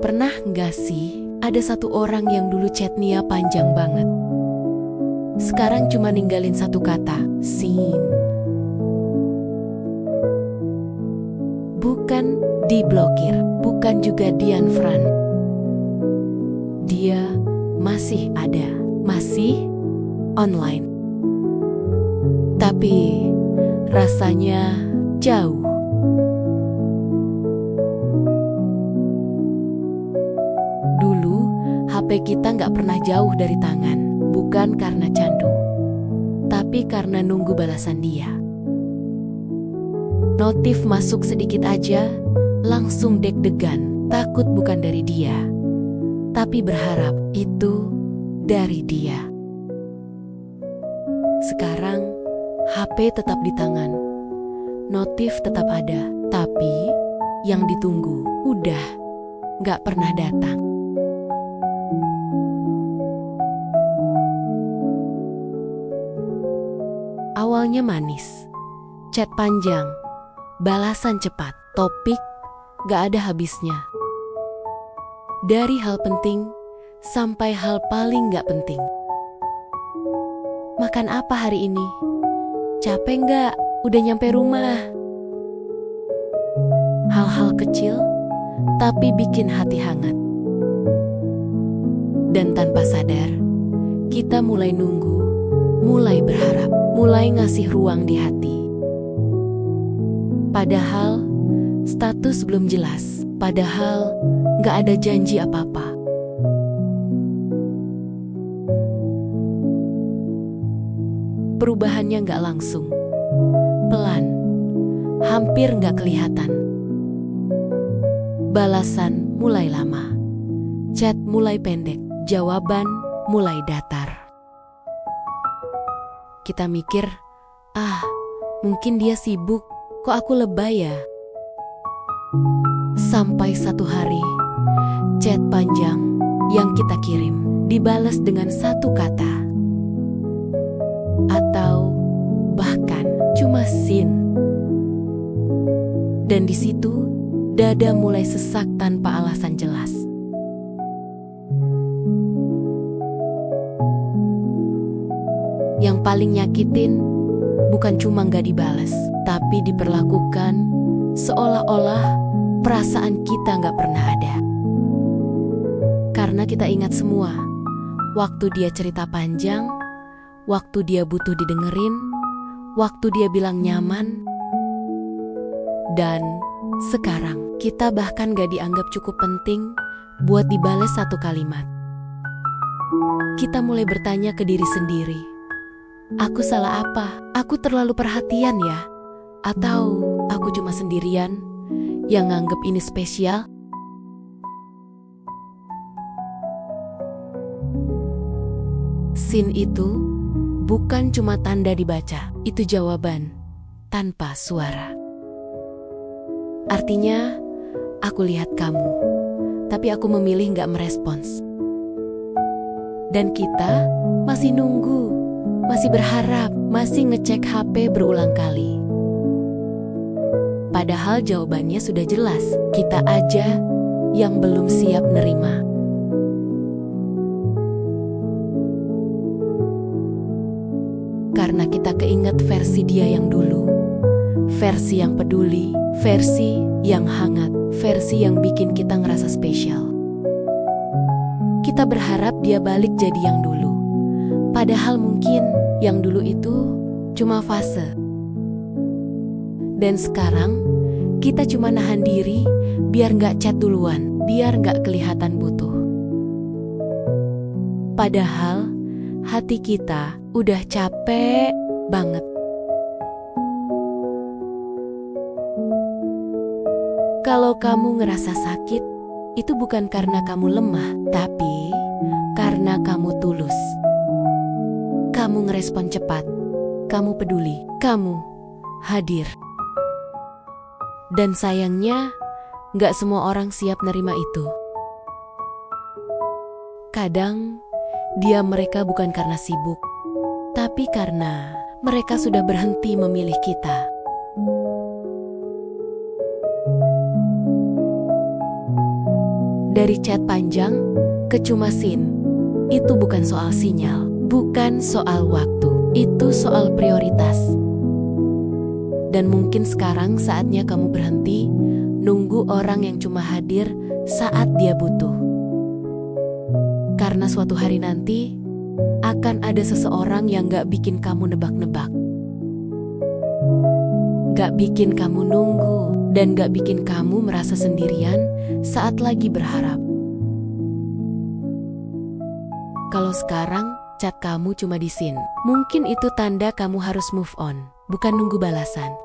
Pernah nggak sih ada satu orang yang dulu chatnya panjang banget, sekarang cuma ninggalin satu kata, seen. Bukan diblokir, bukan juga di-unfriend. Dia masih ada, masih online. Tapi rasanya jauh. Dulu HP kita nggak pernah jauh dari tangan, bukan karena candu, tapi karena nunggu balasan dia. Notif masuk sedikit aja, langsung deg-degan, takut bukan dari dia, tapi berharap itu dari dia. Sekarang HP tetap di tangan, notif tetap ada, tapi yang ditunggu udah gak pernah datang. Awalnya manis, chat panjang, balasan cepat, topik gak ada habisnya. Dari hal penting sampai hal paling gak penting. Makan apa hari ini? Capek gak? Udah nyampe rumah? Hal-hal kecil tapi bikin hati hangat. Dan tanpa sadar, kita mulai nunggu, mulai berharap, mulai ngasih ruang di hati. Padahal status belum jelas, padahal gak ada janji apa-apa. Perubahannya gak langsung, pelan, hampir gak kelihatan. Balasan mulai lama, chat mulai pendek, jawaban mulai datar. Kita mikir, mungkin dia sibuk, kok aku lebay ya? Sampai satu hari, chat panjang yang kita kirim dibalas dengan satu kata, atau bahkan cuma seen. Dan di situ dada mulai sesak tanpa alasan jelas. Yang paling nyakitin bukan cuma gak dibalas, tapi diperlakukan seolah-olah perasaan kita gak pernah ada. Karena kita ingat semua, waktu dia cerita panjang, waktu dia butuh didengerin, waktu dia bilang nyaman. Dan sekarang kita bahkan gak dianggap cukup penting buat dibales satu kalimat. Kita mulai bertanya ke diri sendiri, aku salah apa? Aku terlalu perhatian ya? Atau aku cuma sendirian yang nganggep ini spesial? Seen itu bukan cuma tanda dibaca, itu jawaban tanpa suara. Artinya, aku lihat kamu, tapi aku memilih gak merespons. Dan kita masih nunggu, masih berharap, masih ngecek HP berulang kali. Padahal jawabannya sudah jelas, kita aja yang belum siap nerima. Karena kita keinget versi dia yang dulu, versi yang peduli, versi yang hangat, versi yang bikin kita ngerasa spesial. Kita berharap dia balik jadi yang dulu, padahal mungkin yang dulu itu cuma fase. Dan sekarang kita cuma nahan diri biar gak chat duluan, biar gak kelihatan butuh. Padahal hati kita udah capek banget. Kalau kamu ngerasa sakit, itu bukan karena kamu lemah, tapi karena kamu tulus. Kamu ngerespon cepat, kamu peduli, kamu hadir. Dan sayangnya, gak semua orang siap nerima itu. Kadang, mereka bukan karena sibuk, tapi karena mereka sudah berhenti memilih kita. Dari chat panjang ke cuma scene, itu bukan soal sinyal, bukan soal waktu, itu soal prioritas. Dan mungkin sekarang saatnya kamu berhenti nunggu orang yang cuma hadir saat dia butuh. Karena suatu hari nanti akan ada seseorang yang gak bikin kamu nebak-nebak, gak bikin kamu nunggu, dan gak bikin kamu merasa sendirian saat lagi berharap. Kalau sekarang chat kamu cuma di scene, mungkin itu tanda kamu harus move on, bukan nunggu balasan.